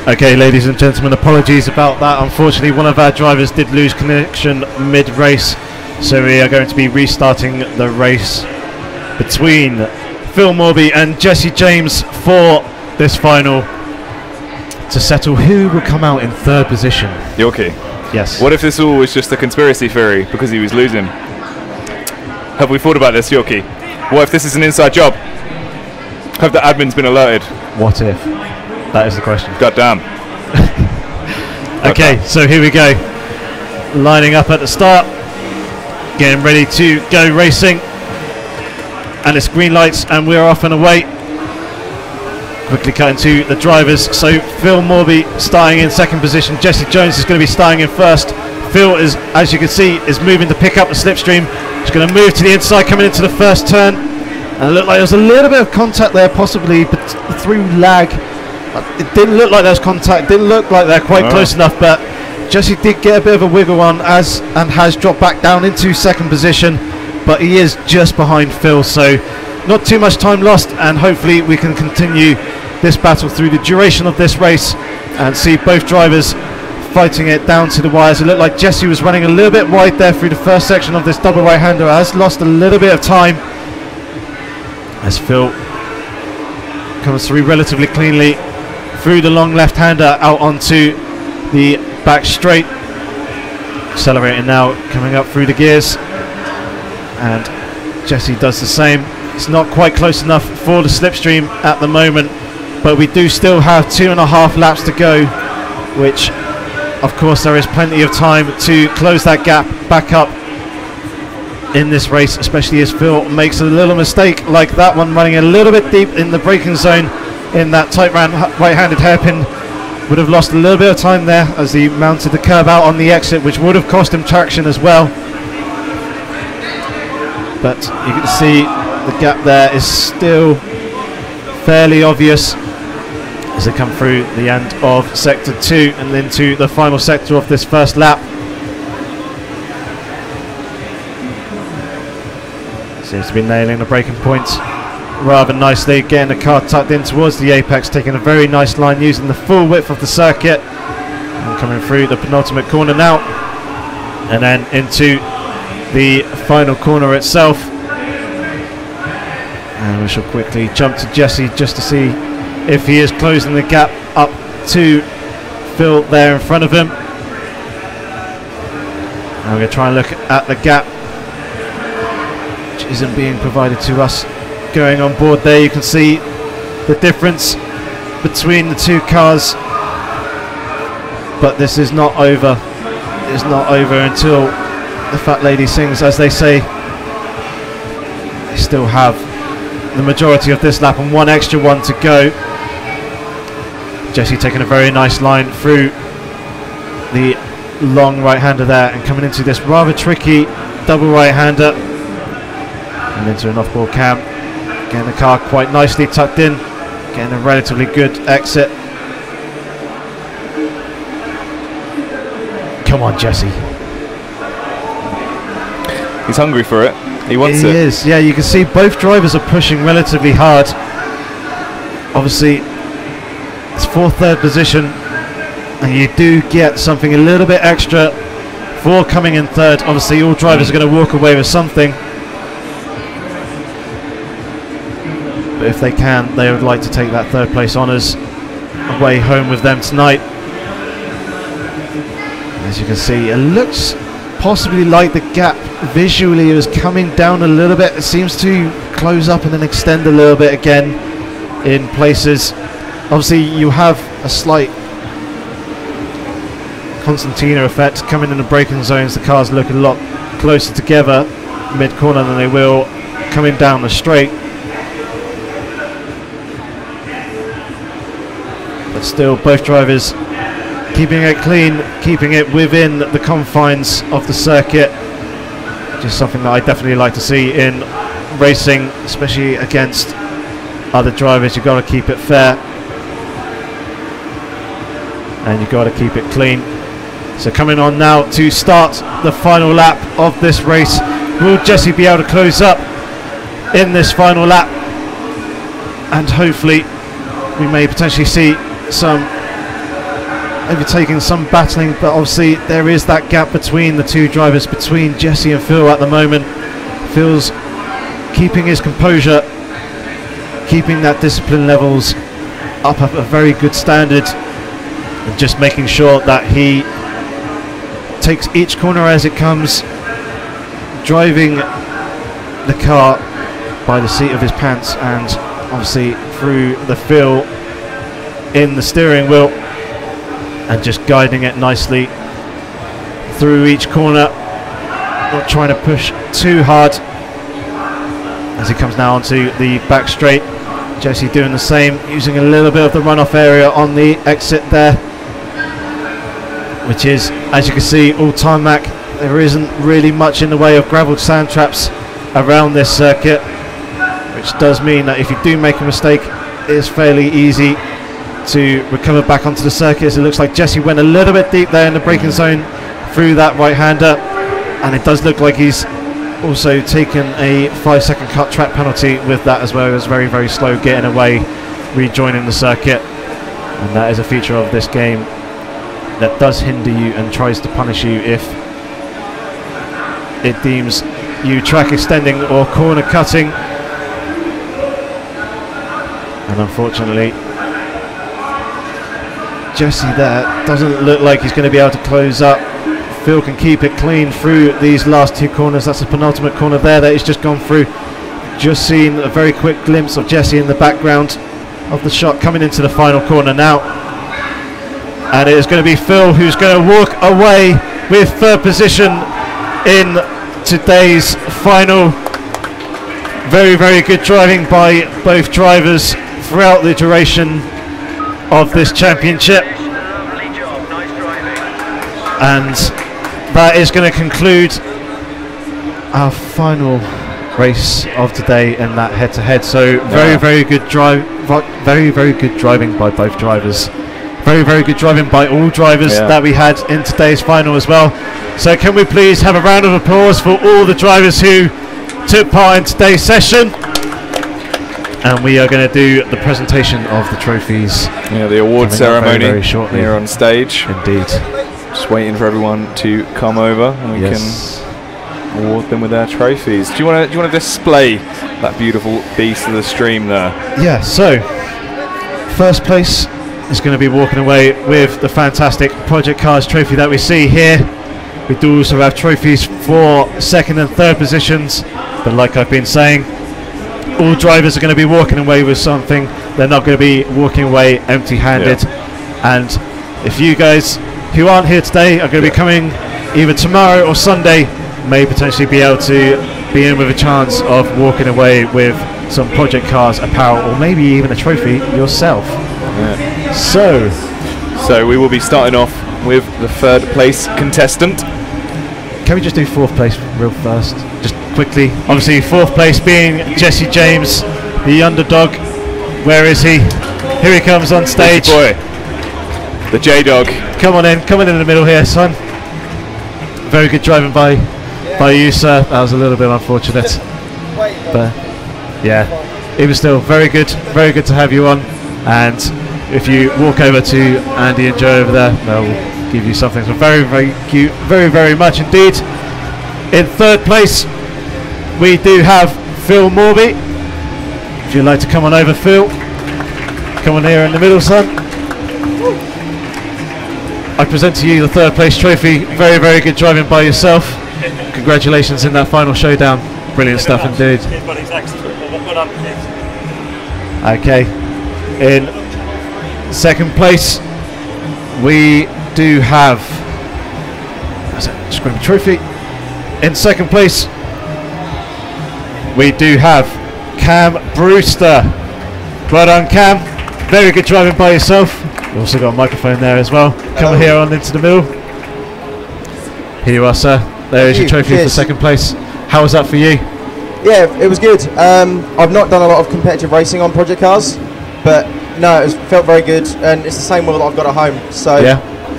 Okay, ladies and gentlemen, apologies about that. Unfortunately, one of our drivers did lose connection mid-race, so we are going to be restarting the race between Phil Morby and Jesse James for this final to settle who will come out in third position. Yorkie. Yes. What if this all was just a conspiracy theory because he was losing? Have we thought about this, Yorkie? What if this is an inside job? Have the admin's been alerted? What if? That is the question. God damn. Okay, so here we go. Lining up at the start. Getting ready to go racing. And it's green lights and we're off and away. Quickly cutting to the drivers. So Phil Morby starting in second position. Jesse Jones is going to be starting in first. Phil is, as you can see, is moving to pick up the slipstream. He's going to move to the inside coming into the first turn. And it looked like there was a little bit of contact there possibly, but through lag. It didn't look like there was contact, didn't look like they're quite close enough, but Jesse did get a bit of a wiggle on and has dropped back down into second position, but he is just behind Phil, so not too much time lost, and hopefully we can continue this battle through the duration of this race and see both drivers fighting it down to the wires. It looked like Jesse was running a little bit wide there through the first section of this double right-hander, has lost a little bit of time as Phil comes through relatively cleanly through the long left-hander out onto the back straight. Accelerating now, coming up through the gears, and Jesse does the same. It's not quite close enough for the slipstream at the moment, but we do still have 2.5 laps to go, which of course there is plenty of time to close that gap back up in this race, especially as Phil makes a little mistake like that one, running a little bit deep in the braking zone in that tight right-handed hairpin. Would have lost a little bit of time there as he mounted the curb out on the exit, which would have cost him traction as well. But you can see the gap there is still fairly obvious as they come through the end of sector 2 and into the final sector of this first lap. Seems to be nailing the braking points rather nicely, getting the car tucked in towards the apex, taking a very nice line using the full width of the circuit and coming through the penultimate corner now and then into the final corner itself. And we shall quickly jump to Jesse just to see if he is closing the gap up to Phil there in front of him. And we're going to try and look at the gap, which isn't being provided to us going on board there. You can see the difference between the two cars, but this is not over. It's not over until the fat lady sings, as they say. They still have the majority of this lap and one extra one to go. Jesse taking a very nice line through the long right-hander there and coming into this rather tricky double right-hander and into an off-board cam. Getting the car quite nicely tucked in, getting a relatively good exit. Come on, Jesse. He's hungry for it. He wants it. He is, yeah. You can see both drivers are pushing relatively hard. Obviously, it's for third position, and you do get something a little bit extra for coming in third. Obviously, all drivers are going to walk away with something. But if they can, they would like to take that third place honours away home with them tonight. As you can see, it looks possibly like the gap visually is coming down a little bit. It seems to close up and then extend a little bit again in places. Obviously, you have a slight concertina effect coming in the braking zones. The cars look a lot closer together mid-corner than they will coming down the straight. But still, both drivers keeping it clean, keeping it within the confines of the circuit. Just something that I definitely like to see in racing, especially against other drivers. You've got to keep it fair and you've got to keep it clean. So coming on now to start the final lap of this race. Will Jesse be able to close up in this final lap? And hopefully we may potentially see some overtaking, some battling, but obviously there is that gap between the two drivers, between Jesse and Phil at the moment. Phil's keeping his composure, keeping that discipline levels up at a very good standard, and just making sure that he takes each corner as it comes, driving the car by the seat of his pants, and obviously through the feel in the steering wheel, and just guiding it nicely through each corner, not trying to push too hard as he comes now onto the back straight. Jesse doing the same, using a little bit of the runoff area on the exit there, which is, as you can see, all tarmac. There isn't really much in the way of gravel sand traps around this circuit, which does mean that if you do make a mistake, it is fairly easy to recover back onto the circuit. So it looks like Jesse went a little bit deep there in the braking zone through that right-hander, and it does look like he's also taken a 5-second cut track penalty with that as well. It was very, very slow getting away, rejoining the circuit, and that is a feature of this game that does hinder you and tries to punish you if it deems you track extending or corner cutting. And unfortunately, Jesse there doesn't look like he's going to be able to close up. Phil can keep it clean through these last two corners. That's the penultimate corner there that he's just gone through. Just seen a very quick glimpse of Jesse in the background of the shot coming into the final corner now. And it is going to be Phil who's going to walk away with third position in today's final. Very, very good driving by both drivers throughout the duration of this championship. And that is going to conclude our final race of today in that head-to-head. So very, very good driving by both drivers. Very, very good driving by all drivers that we had in today's final as well. So can we please have a round of applause for all the drivers who took part in today's session? And we are going to do the presentation of the trophies. Yeah, the award ceremony very, very shortly here on stage. Indeed. Just waiting for everyone to come over, and we can award them with their trophies. Do you want to display that beautiful beast of the stream there? Yeah. So first place is going to be walking away with the fantastic Project Cars trophy that we see here. We do also have trophies for second and third positions, but like I've been saying, all drivers are going to be walking away with something. They're not going to be walking away empty-handed. And if you guys who aren't here today are going to be coming either tomorrow or Sunday, may potentially be able to be in with a chance of walking away with some Project Cars apparel, or maybe even a trophy yourself. So we will be starting off with the third place contestant. Can we just do fourth place real fast? Just quickly. Obviously fourth place being Jesse James, the underdog. Where is he? Here he comes on stage. Boy, the J-Dog. Come on in the middle here, son. Very good driving by you, sir. That was a little bit unfortunate. But yeah, it was still very good to have you on. And if you walk over to Andy and Joe over there, they'll give you something. So very, very cute, very, very much indeed. In third place, we do have Phil Morby. If you'd like to come on over, Phil. Come on here in the middle, son. I present to you the third place trophy. Very, very good driving by yourself. Congratulations in that final showdown. Brilliant stuff indeed. Okay. In second place, we do have Scrum Trophy. In second place, we do have Cam Brewster. Well done, Cam. Very good driving by yourself. We've also got a microphone there as well. Come here on into the middle. Here you are, sir. There is your trophy for second place. How was that for you? Yeah, it was good. I've not done a lot of competitive racing on Project Cars, but no, it felt very good, and it's the same one that I've got at home, so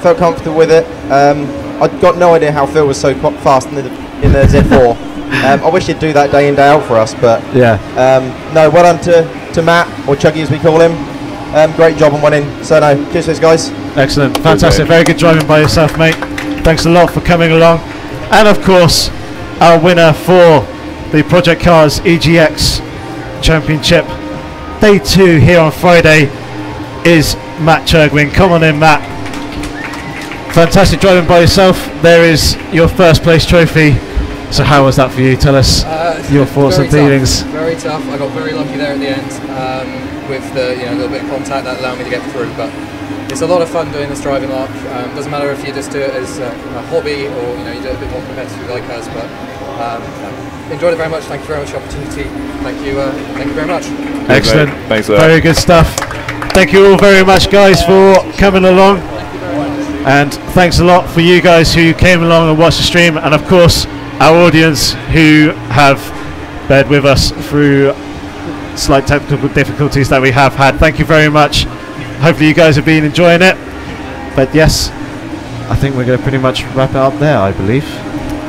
felt comfortable with it. I got no idea how Phil was so fast in the Z4. I wish he'd do that day in, day out for us, but no, well done to Matt, or Chuggy as we call him. Great job on winning. So no, cheers guys. Excellent, fantastic, very good driving by yourself, mate. Thanks a lot for coming along. And of course, our winner for the Project Cars EGX Championship Day 2 here on Friday is Matt Churgwin. Come on in, Matt. Fantastic driving by yourself. There is your first place trophy. So how was that for you? Tell us your thoughts and feelings. Very tough. I got very lucky there at the end with the little bit of contact that allowed me to get through. But it's a lot of fun doing this driving lark. Doesn't matter if you just do it as a hobby or you do it a bit more competitive like us. But enjoyed it very much. Thank you very much for the opportunity. Thank you very much. Excellent. Thanks for that. Very good stuff. Thank you all very much, guys, for coming along. And thanks a lot for you guys who came along and watched the stream, and of course our audience who have bared with us through slight technical difficulties that we have had. Thank you very much. Hopefully you guys have been enjoying it. But yes, I think we're going to pretty much wrap it up there, I believe.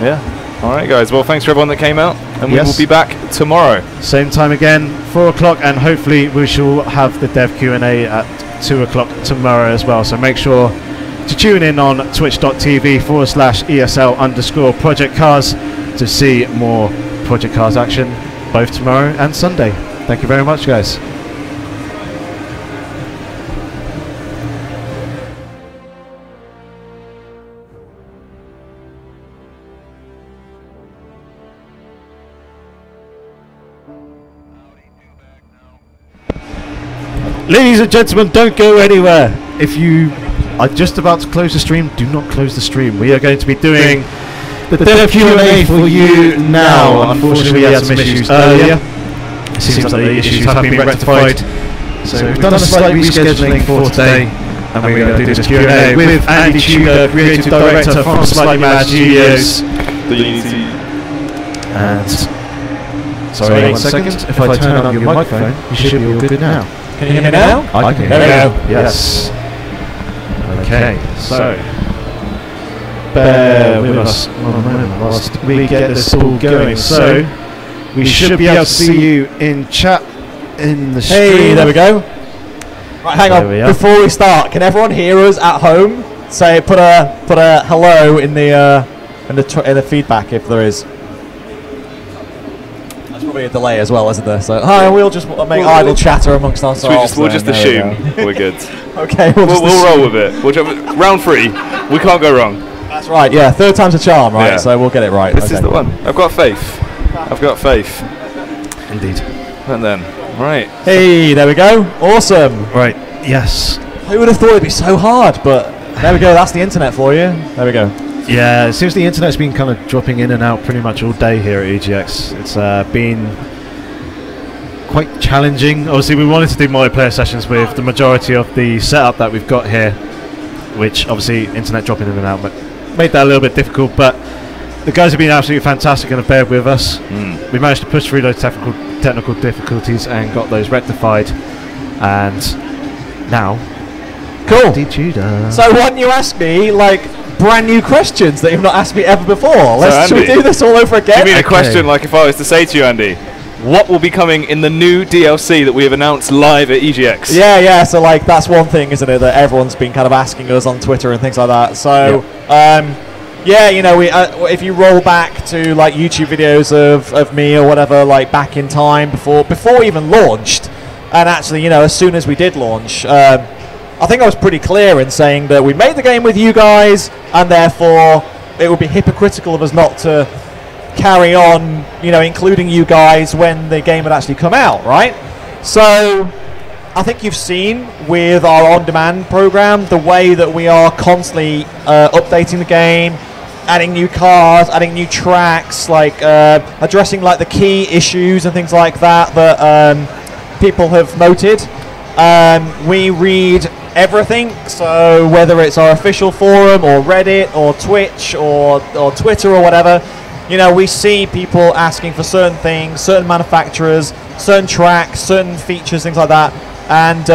Yeah. All right, guys. Well, thanks for everyone that came out, and we will be back tomorrow. Same time again, 4 o'clock, and hopefully we shall have the Dev Q&A at 2 o'clock tomorrow as well. So make sure to tune in on twitch.tv/ESL_Project Cars to see more Project Cars action both tomorrow and Sunday. Thank you very much, guys. Ladies and gentlemen, don't go anywhere. If you are just about to close the stream, do not close the stream. We are going to be doing the Dev Q&A for you now. Unfortunately, we had some issues earlier. It seems like the issues have been rectified. So we've done a slight rescheduling for today, and we're going to do this Q&A with Andy Tudor, Creative Director from Slightly Mad Studios. And sorry, 1 second. If I turn on your microphone, you should be all good now. Can you hear me now? I can hear you. Yes. Okay, so bear with us 1 moment whilst we get this all going. So we should be able to see you in chat in the stream. Hey, there we go. Right, hang on. Before we start, can everyone hear us at home? Say, put a hello in the feedback if there is. There's probably a delay as well, isn't there? So hi, we'll just make idle chatter amongst ourselves. We'll just assume we're good. Okay, we'll roll with it. Round 3, we can't go wrong. That's right. Yeah, third time's a charm, right? Yeah. So we'll get it right. This is the one. I've got faith. I've got faith. Indeed. And then, right. Hey, there we go. Awesome. Right. Yes. Who would have thought it'd be so hard? But there we go. That's the internet for you. There we go. Yeah, it seems the internet's been kind of dropping in and out pretty much all day here at EGX. It's been quite challenging. Obviously, we wanted to do multiplayer sessions with the majority of the setup that we've got here, which obviously internet dropping in and out, but made that a little bit difficult. But the guys have been absolutely fantastic and have bared with us. We managed to push through those technical difficulties and got those rectified. And now, cool. Tudor. So why didn't you ask me brand new questions that you've not asked me ever before? Should we do this all over again? Give me a question like if I was to say to you, Andy, what will be coming in the new DLC that we have announced live at EGX? Yeah, so that's one thing, isn't it, that everyone's been kind of asking us on Twitter and things like that. So, if you roll back to YouTube videos of me or whatever, back in time before we even launched, and actually, as soon as we did launch, I think I was pretty clear in saying that we made the game with you guys, and therefore it would be hypocritical of us not to carry on, including you guys when the game had actually come out, right? So I think you've seen with our on-demand program the way that we are constantly updating the game, adding new cars, adding new tracks, addressing the key issues and things like that people have noted. We read everything, so whether it's our official forum or Reddit or Twitch or Twitter or whatever, we see people asking for certain things, certain manufacturers, certain tracks, certain features, things like that. And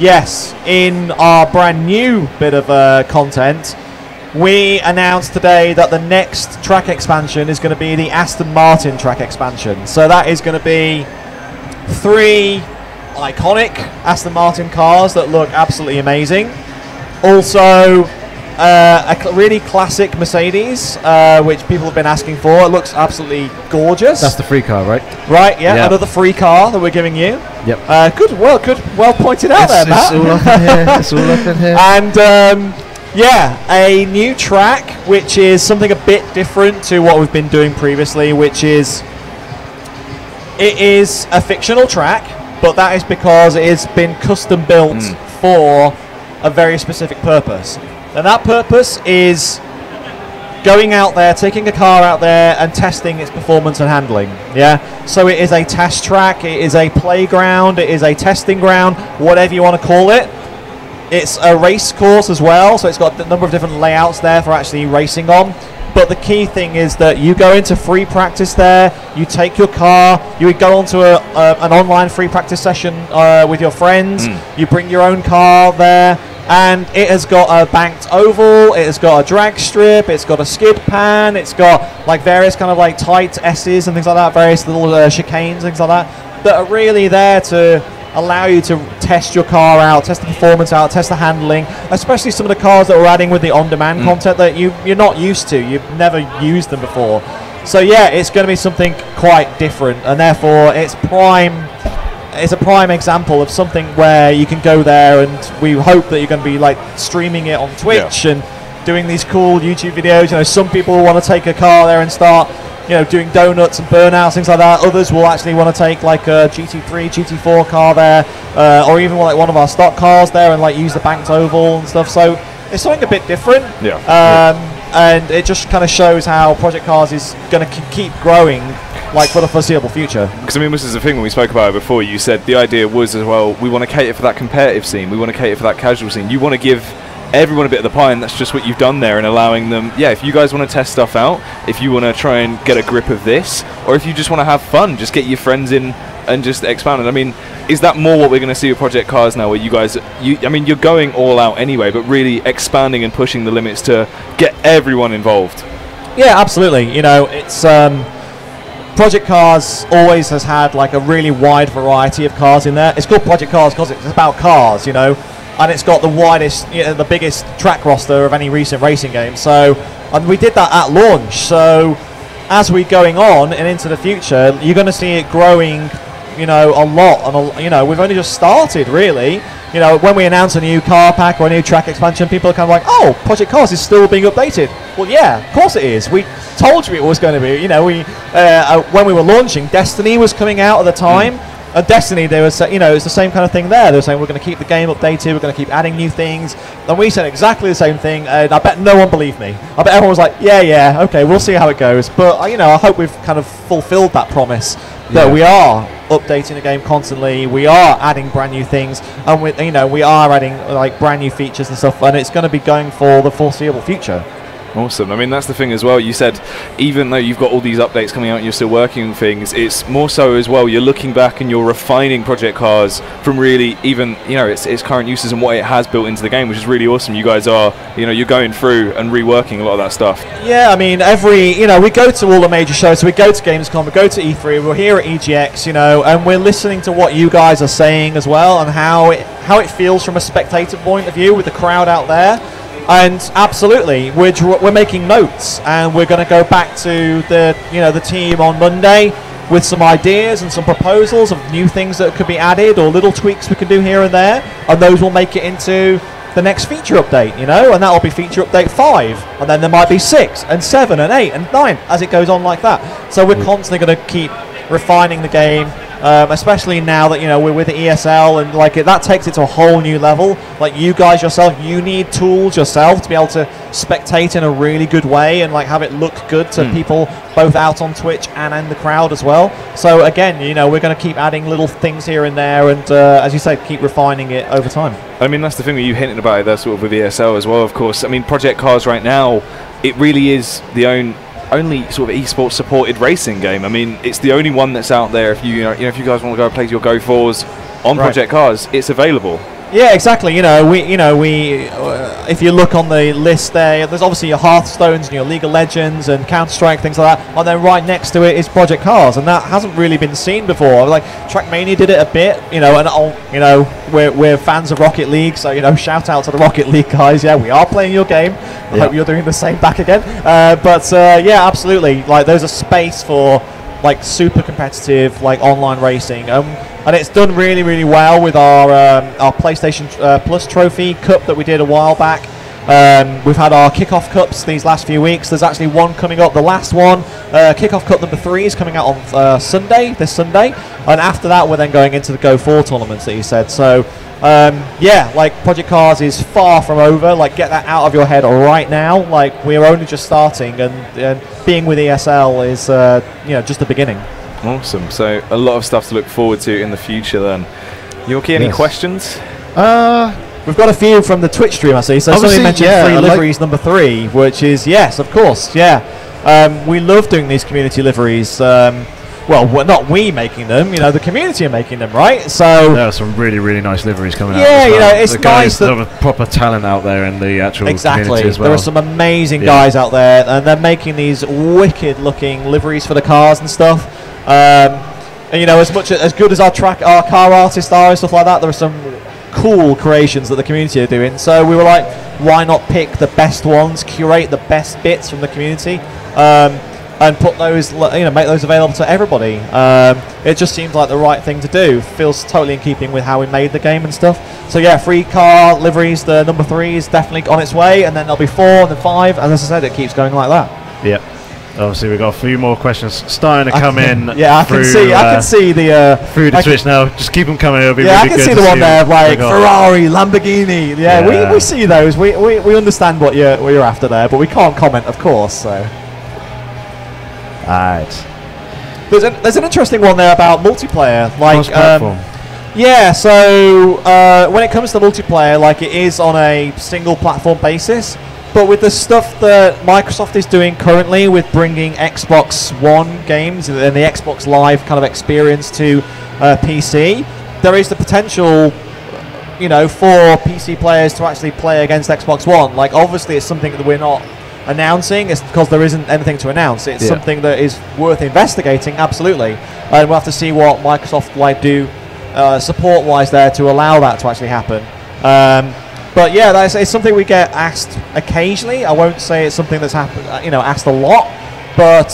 yes, in our brand new bit of content, we announced today that the next track expansion is going to be the Aston Martin track expansion. So that is going to be 3 iconic Aston Martin cars that look absolutely amazing. Also, really classic Mercedes, which people have been asking for. It looks absolutely gorgeous. That's the free car, right? Right, yeah. Another free car that we're giving you. Yep. Good, well pointed out there, Matt. It's all up in here. It's all up in here. And a new track, which is something a bit different to what we've been doing previously, which is it is a fictional track, but that is because it has been custom built for a very specific purpose. And that purpose is going out there, taking a car out there and testing its performance and handling. Yeah. So it is a test track, it is a playground, it is a testing ground, whatever you want to call it. It's a race course as well, so it's got a number of different layouts there for actually racing on. But the key thing is that you go into free practice there, you take your car, you would go onto an online free practice session with your friends, you bring your own car there, and it has got a banked oval, it has got a drag strip, it's got a skid pan, it's got like various kind of like tight S's and things like that, various little chicanes, things like that are really there to allow you to test your car out, test the performance out, test the handling, especially some of the cars that we're adding with the on-demand content that you're not used to, you've never used them before. So yeah, it's going to be something quite different, and therefore it's a prime example of something where you can go there, and we hope that you're going to be like streaming it on Twitch and doing these cool YouTube videos. You know, some people want to take a car there and start, you know, doing donuts and burnouts, things like that. Others will actually want to take like a GT3, GT4 car there, or even like one of our stock cars there and like use the banked oval and stuff. So it's something a bit different. And it just kind of shows how Project Cars is going to keep growing, like for the foreseeable future. Because I mean, this is the thing, when we spoke about it before, you said the idea was as well, we want to cater for that competitive scene, we want to cater for that casual scene, you want to give everyone a bit of the pie, and that's just what you've done there, and allowing them, if you guys want to test stuff out, if you want to try and get a grip of this, or if you just want to have fun, just get your friends in and just expand it. I mean, is that more what we're going to see with Project Cars now, where you guys, I mean, you're going all out anyway, but really expanding and pushing the limits to get everyone involved? Yeah, absolutely. You know, it's Project Cars always has had like a really wide variety of cars in there. It's called Project Cars because it's about cars, you know, and it's got the widest, the biggest track roster of any recent racing game. So, and we did that at launch. So, as we're going on and into the future, you're going to see it growing, you know, a lot. And you know, we've only just started, really. You know, when we announce a new car pack or a new track expansion, people are kind of like, "Oh, Project Cars is still being updated." Well, yeah, of course it is. We told you it was going to be. You know, when we were launching, Destiny was coming out at the time. And Destiny, they were saying, you know, it's the same kind of thing there. They were saying, we're going to keep the game updated, we're going to keep adding new things. And we said exactly the same thing, and I bet no one believed me. I bet everyone was like, yeah, okay, we'll see how it goes. But, you know, I hope we've kind of fulfilled that promise that we are updating the game constantly, we are adding brand new things, and we are adding like brand new features and stuff, and it's going to be going for the foreseeable future. Awesome. I mean, that's the thing as well. You said even though you've got all these updates coming out and you're still working on things, it's more so as well, you're looking back and you're refining Project Cars from really even, you know, its current uses and what it has built into the game, which is really awesome. You guys are, you know, you're going through and reworking a lot of that stuff. Yeah, I mean, we go to all the major shows, so we go to Gamescom, we go to E3, we're here at EGX, you know, and we're listening to what you guys are saying as well, and how it feels from a spectator point of view with the crowd out there. And absolutely, we're making notes, and we're going to go back to the team on Monday with some ideas and some proposals of new things that could be added or little tweaks we can do here and there, and those will make it into the next feature update, you know, and that will be feature update 5, and then there might be 6 and 7 and 8 and 9 as it goes on like that. So we're constantly going to keep refining the game. Especially now that, you know, we're with the ESL, and like that takes it to a whole new level. Like you guys yourself, you need tools yourself to be able to spectate in a really good way and like have it look good to people both out on Twitch and in the crowd as well. So again, you know, we're going to keep adding little things here and there, and as you say, keep refining it over time. I mean, that's the thing that you hinted about it there, sort of with ESL as well. Of course, I mean, Project Cars right now, it really is the only sort of esports supported racing game. I mean, it's the only one that's out there. If you guys want to go play your Go4s on Project Cars, it's available. Yeah, exactly. If you look on the list there's obviously your Hearthstones and your League of Legends and Counter-Strike, things like that, and then right next to it is Project Cars, and that hasn't really been seen before. Like Trackmania did it a bit, and we're fans of Rocket League, so shout out to the Rocket League guys. Yeah, we are playing your game. I hope you're doing the same back again. Yeah, absolutely. Like there's a space for like super competitive like online racing. And it's done really, really well with our PlayStation Plus Trophy Cup that we did a while back. We've had our Kickoff Cups these last few weeks. There's actually one coming up, the last one. Kickoff Cup number 3 is coming out on this Sunday. And after that, we're then going into the Go 4 tournaments that you said. So, yeah, like Project Cars is far from over. Like, get that out of your head right now. Like, we're only just starting, and being with ESL is, just the beginning. Awesome. So a lot of stuff to look forward to in the future then. Yorkie, any questions? We've got a few from the Twitch stream, I see. So somebody mentioned free liveries number 3, which is, yes, of course, yeah. We love doing these community liveries. Well, we're not we making them, the community are making them, right? So there are some really, really nice liveries coming out. Yeah, it's the nice that there are proper talent out there in the actual community as well. There are some amazing guys out there, and they're making these wicked-looking liveries for the cars and stuff. And as good as our car artists are and stuff like that, there are some cool creations that the community are doing. So we were like, why not pick the best ones, curate the best bits from the community, and put those, make those available to everybody. It just seems like the right thing to do. Feels totally in keeping with how we made the game and stuff. So yeah, free car liveries, the number 3 is definitely on its way, and then there'll be 4 and then 5, and as I said, it keeps going like that. Yeah. Obviously, we've got a few more questions starting to come in. Yeah, I can see the through the Twitch now. Just keep them coming. It'll be really good. I can see the one there of like Ferrari, Lamborghini. Yeah, we see those. We understand what you're after there, but we can't comment, of course. So, alright. There's an interesting one there about multiplayer. Like, cross-platform. Yeah. So when it comes to multiplayer, like it is on a single platform basis. But with the stuff that Microsoft is doing currently with bringing Xbox One games and the Xbox Live kind of experience to PC, there is the potential, for PC players to actually play against Xbox One. Like, obviously, it's something that we're not announcing. It's because there isn't anything to announce. It's something that is worth investigating, absolutely. And we'll have to see what Microsoft do support-wise there to allow that to actually happen. But yeah, it's something we get asked occasionally. I won't say it's something that's happened, asked a lot. But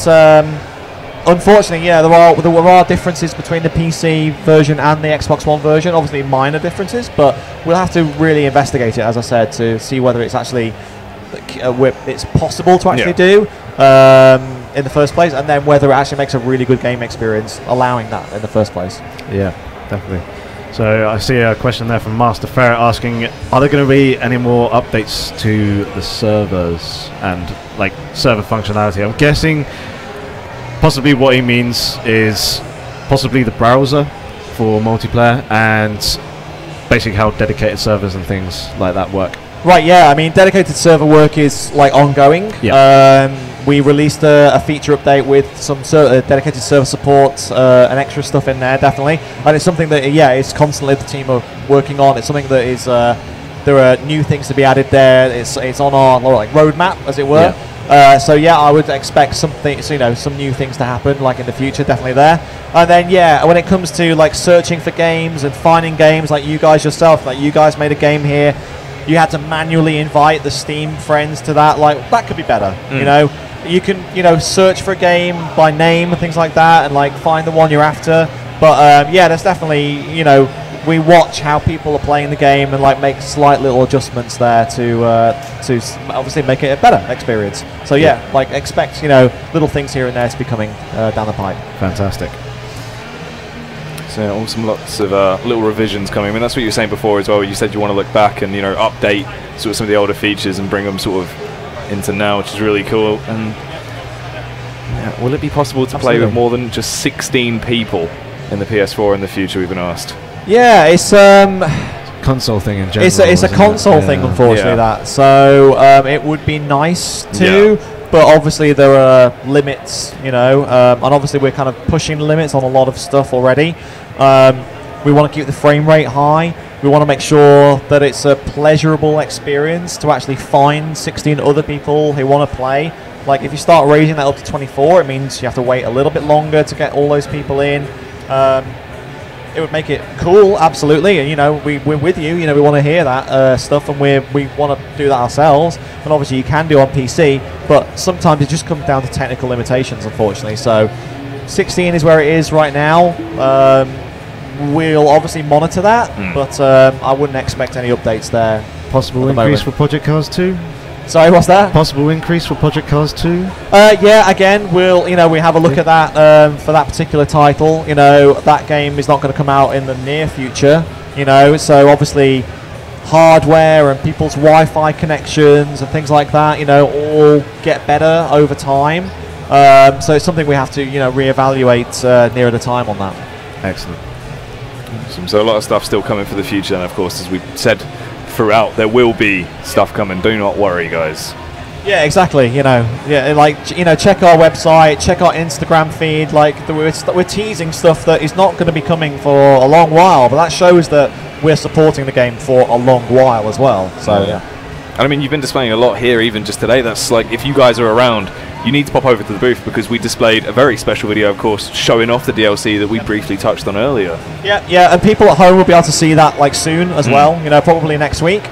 unfortunately, yeah, there are differences between the PC version and the Xbox One version. Obviously, minor differences, but we'll have to really investigate it, as I said, to see whether it's actually it's possible to actually do in the first place, and then whether it actually makes a really good game experience allowing that in the first place. Yeah, definitely. So I see a question there from Master Ferret asking, are there going to be any more updates to the servers and like server functionality? I'm guessing possibly what he means is possibly the browser for multiplayer and basically how dedicated servers and things like that work. Right, yeah, I mean dedicated server work is like ongoing. We released a feature update with some dedicated server support and extra stuff in there, definitely. And it's something that, it's constantly the team are working on. It's something that is, there are new things to be added there. It's on our roadmap, as it were. So yeah, I would expect something, some new things to happen, like in the future, definitely there. And then when it comes to like searching for games and finding games, like you guys yourself, like you guys made a game here, you had to manually invite the Steam friends to that. Like that could be better, You can, search for a game by name and things like that, and like find the one you're after. But there's definitely, we watch how people are playing the game and like make slight little adjustments there to obviously make it a better experience. So like expect little things here and there to be coming down the pipe. Fantastic. So awesome, lots of little revisions coming. I mean, that's what you were saying before as well. You said you want to look back and update sort of some of the older features and bring them sort of into now, which is really cool. And will it be possible to play with more than just 16 people in the PS4 in the future? We've been asked. Yeah, it's console thing in general. It's a console thing, unfortunately. That so it would be nice to, but obviously there are limits, and obviously we're kind of pushing the limits on a lot of stuff already. We want to keep the frame rate high. We want to make sure that it's a pleasurable experience to actually find 16 other people who want to play. Like, if you start raising that up to 24, it means you have to wait a little bit longer to get all those people in. It would make it cool, absolutely. And, you know, we're with you. You know, we want to hear that stuff, and we want to do that ourselves. And obviously, you can do on PC, but sometimes it just comes down to technical limitations, unfortunately. So, 16 is where it is right now. We'll obviously monitor that, but I wouldn't expect any updates there. Possible increase for Project Cars 2? Sorry, what's that? Possible increase for Project Cars 2? Yeah, again, we have a look at that for that particular title. You know, that game is not going to come out in the near future. You know, so obviously hardware and people's Wi-Fi connections and things like that, you know, all get better over time. So it's something we have to, you know, reevaluate nearer the time on that. Excellent. Awesome. So a lot of stuff still coming for the future, and of course, as we said throughout, there will be stuff coming. Do not worry, guys. Yeah, exactly. You know, yeah, like, you know, check our website, check our Instagram feed. Like, we're teasing stuff that is not going to be coming for a long while, but that shows that we're supporting the game for a long while as well. So yeah. And I mean, you've been displaying a lot here, even just today. That's like, if you guys are around, you need to pop over to the booth, because we displayed a very special video, of course, showing off the DLC that we briefly touched on earlier. Yeah, yeah, and people at home will be able to see that like soon as well. You know, probably next week.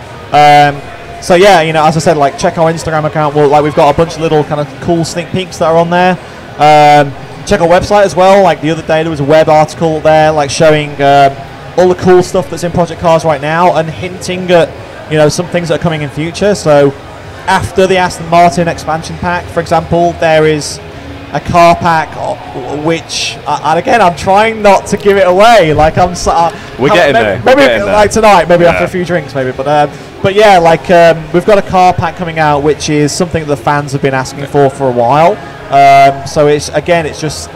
So yeah, you know, as I said, like, check our Instagram account. We've got a bunch of little kind of cool sneak peeks that are on there. Check our website as well. Like, the other day there was a web article there, like, showing all the cool stuff that's in Project Cars right now, and hinting at, you know, some things that are coming in future. So after the Aston Martin expansion pack, for example, there is a car pack which, and again, I'm trying not to give it away. Like, we're getting there. Maybe like tonight, maybe after a few drinks, maybe. But yeah, like, we've got a car pack coming out, which is something that the fans have been asking for a while. So it's just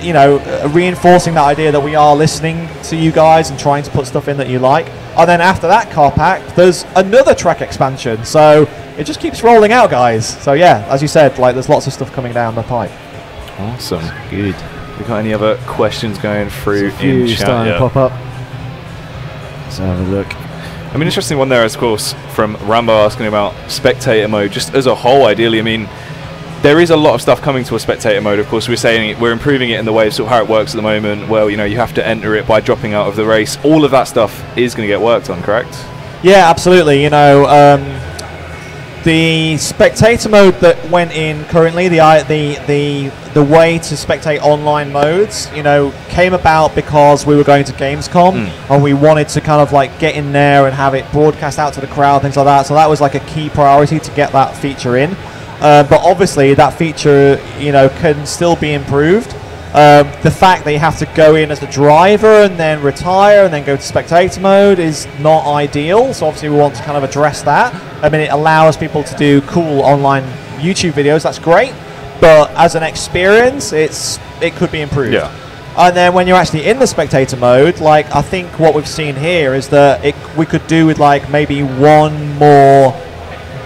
you know, reinforcing that idea that we are listening to you guys and trying to put stuff in that you like. And then after that car pack, there's another track expansion. So it just keeps rolling out, guys. So yeah, as you said, like, there's lots of stuff coming down the pipe. Awesome. Good. We got any other questions going through in chat? Starting to pop up. Let's have a look. I mean, interesting one there, of course, from Rambo asking about spectator mode, just as a whole, ideally. I mean, there is a lot of stuff coming to a spectator mode. Of course, we're improving it in the way of sort of how it works at the moment. Well, you know, you have to enter it by dropping out of the race. All of that stuff is going to get worked on, correct? Yeah, absolutely. You know, the spectator mode that went in currently, the way to spectate online modes, you know, came about because we were going to Gamescom and we wanted to kind of like get in there and have it broadcast out to the crowd, things like that. So that was like a key priority to get that feature in. But obviously that feature, you know, can still be improved. The fact that you have to go in as the driver and then retire and then go to spectator mode is not ideal. So obviously we want to kind of address that. I mean, it allows people to do cool online YouTube videos. That's great. But as an experience, it could be improved. Yeah. And then when you're actually in the spectator mode, like, I think what we've seen here is that we could do with like maybe one more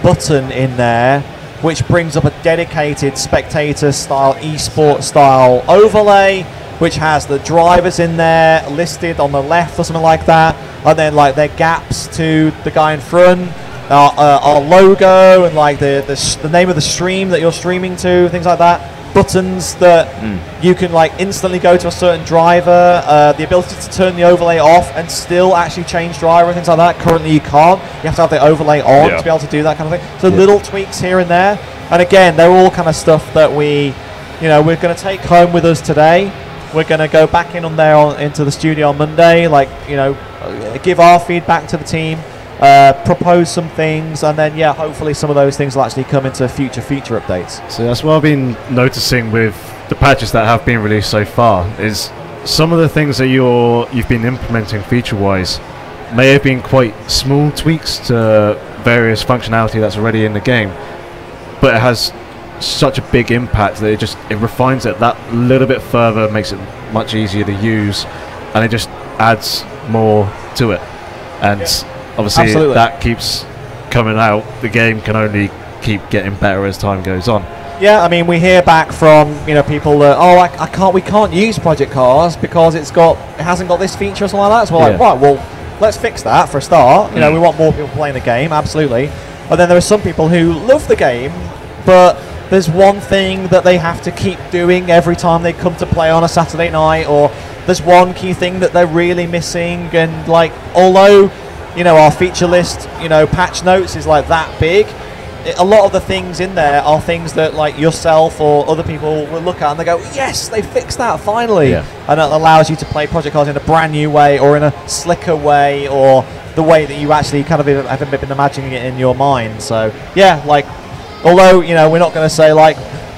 button in there, which brings up a dedicated spectator style, esport style overlay, which has the drivers in there listed on the left or something like that, and then like their gaps to the guy in front, our logo, and like the name of the stream that you're streaming to, things like that. Buttons that you can like instantly go to a certain driver, the ability to turn the overlay off and still actually change driver and things like that. Currently you can't. You have to have the overlay on to be able to do that kind of thing. So little tweaks here and there. And again, they're all kind of stuff that we're going to take home with us today. We're going to go back in on there into the studio on Monday, like, you know, give our feedback to the team, propose some things, and then hopefully some of those things will actually come into future feature updates. So that's what I've been noticing with the patches that have been released so far, is some of the things that you've been implementing feature-wise may have been quite small tweaks to various functionality that's already in the game, but it has such a big impact that it refines it that little bit further, makes it much easier to use, and it just adds more to it. And obviously that keeps coming out. The game can only keep getting better as time goes on. Yeah, I mean, we hear back from people that we can't use Project Cars because it hasn't got this feature or something like that. So we're like, right, well, let's fix that for a start. We want more people playing the game, absolutely. But then there are some people who love the game, but there's one thing that they have to keep doing every time they come to play on a Saturday night, or there's one key thing that they're really missing. And although our feature list, patch notes is that big, a lot of the things in there are things that yourself or other people will look at and they go, yes, they fixed that finally. And it allows you to play Project Cars in a brand new way, or in a slicker way, or the way that you actually kind of have been imagining it in your mind. So yeah, although we're not going to say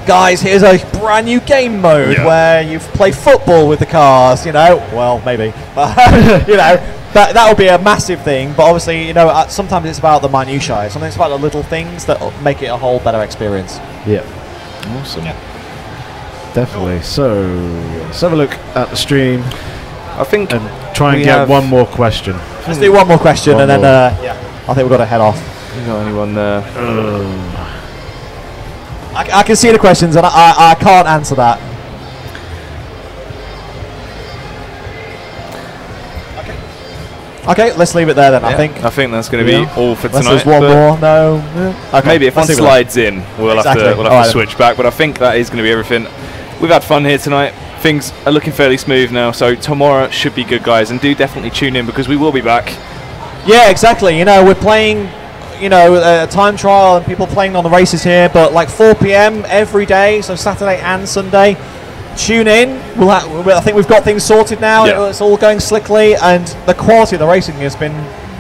guys, here's a brand new game mode where you play football with the cars, well, maybe, that would be a massive thing. But obviously, sometimes it's about the minutiae. Sometimes it's about the little things that make it a whole better experience. Yeah. Awesome. Definitely. So let's have a look at the stream. I think and try and get one more question. Let's do one more question, and then I think we've got to head off. You got anyone there? I can see the questions, and I can't answer that. Okay, let's leave it there then. I think that's going to be all for tonight. There's one more. No. Okay, maybe if one slides in, we'll have to switch back. But I think that is going to be everything. We've had fun here tonight. Things are looking fairly smooth now, so tomorrow should be good, guys. And do definitely tune in because we will be back. Yeah, exactly. We're playing, a time trial and people playing on the races here, but 4 p.m. every day, so Saturday and Sunday. Tune in. I think we've got things sorted now. Yeah. It's all going slickly, and the quality of the racing has been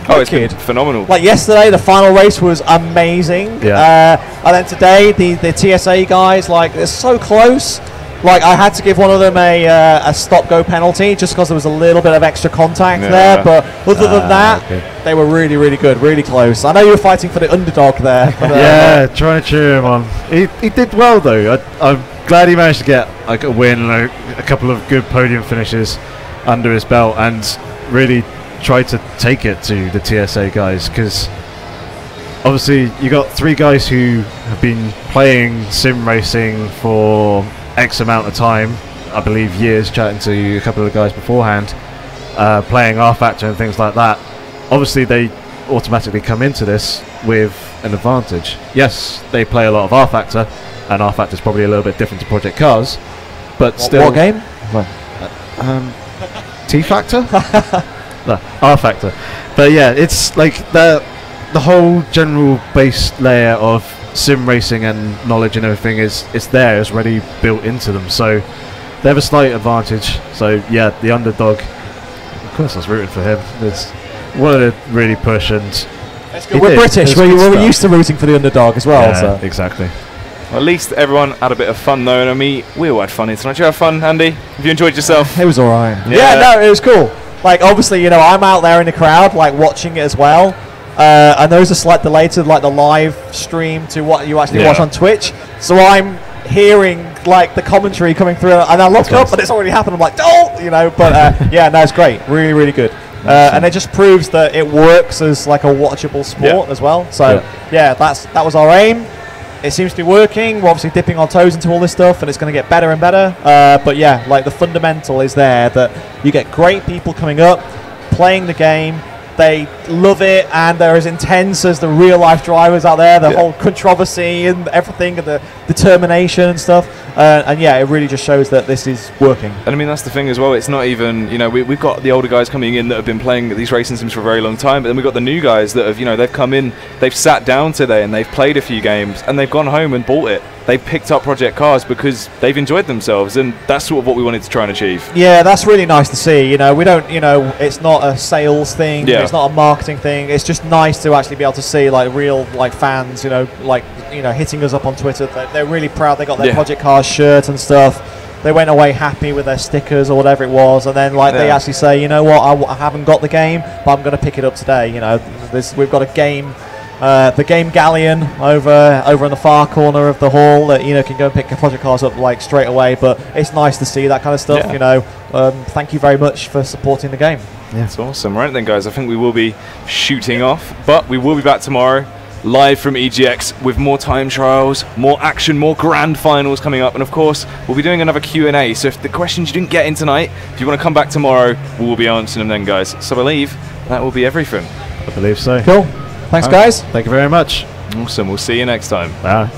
it's been phenomenal. Yesterday, the final race was amazing. Yeah. And then today, the TSA guys, they're so close. I had to give one of them a stop-go penalty just because there was a little bit of extra contact there. But other than that, they were really, really good, really close. I know you were fighting for the underdog there. But, trying to cheer him on. He did well, though. I'm glad he managed to get a win and a couple of good podium finishes under his belt, and really tried to take it to the TSA guys, because obviously you got 3 guys who have been playing sim racing for X amount of time, I believe years, chatting to a couple of the guys beforehand, playing R Factor and things like that. Obviously they automatically come into this with an advantage. Yes, they play a lot of R Factor, and R Factor is probably a little bit different to Project Cars, but still. What game? T Factor? No, R Factor. But yeah, it's the whole general base layer of sim racing and knowledge and everything is there, is already built into them, so they have a slight advantage. So yeah, the underdog, of course I was rooting for him. It's wanted to really push, and we're British, we're used to rooting for the underdog as well. Yeah, so. Exactly. Well, at least everyone had a bit of fun though, and I mean, we all had fun here tonight. Did you have fun, Andy? Have you enjoyed yourself? It was alright. Yeah, no, it was cool. Obviously, I'm out there in the crowd, watching it as well. And there is a slight delay to the live stream to what you actually watch on Twitch. So I'm hearing the commentary coming through, and I look up and it's already happened. I'm like, oh, but yeah, no, it's great, really, really good. And it just proves that it works as a watchable sport as well. So yeah, that was our aim. It seems to be working. We're obviously dipping our toes into all this stuff, and it's going to get better and better. But yeah, the fundamental is there, that you get great people coming up, playing the game. They love it, and they're as intense as the real life drivers out there. The whole controversy and everything, and the determination and stuff. And yeah, it really just shows that this is working. And I mean, that's the thing as well. It's not even, we've got the older guys coming in that have been playing these racing sims for a very long time, but then we've got the new guys that have, they've come in, they've sat down today and they've played a few games and they've gone home and bought it. They've picked up Project Cars because they've enjoyed themselves, and that's sort of what we wanted to try and achieve. Yeah, that's really nice to see. We don't, it's not a sales thing. It's not a marketing thing. It's just nice to actually be able to see real fans, hitting us up on Twitter. They're really proud. They got their Project Cars shirt and stuff. They went away happy with their stickers or whatever it was, and then they actually say, you know what, I haven't got the game, but I'm going to pick it up today. We've got a game. The game galleon over in the far corner of the hall that can go and pick Project Cars up straight away. But it's nice to see that kind of stuff. Thank you very much for supporting the game. Yeah, it's awesome. Right then, guys, I think we will be shooting off, but we will be back tomorrow. live from EGX with more time trials, more action, more grand finals coming up, and of course we'll be doing another Q&A, so if the questions you didn't get in tonight, if you want to come back tomorrow, we'll be answering them then, guys. So I believe that will be everything. I believe so. Cool. Thanks, guys. Thank you very much. Awesome. We'll see you next time. Bye.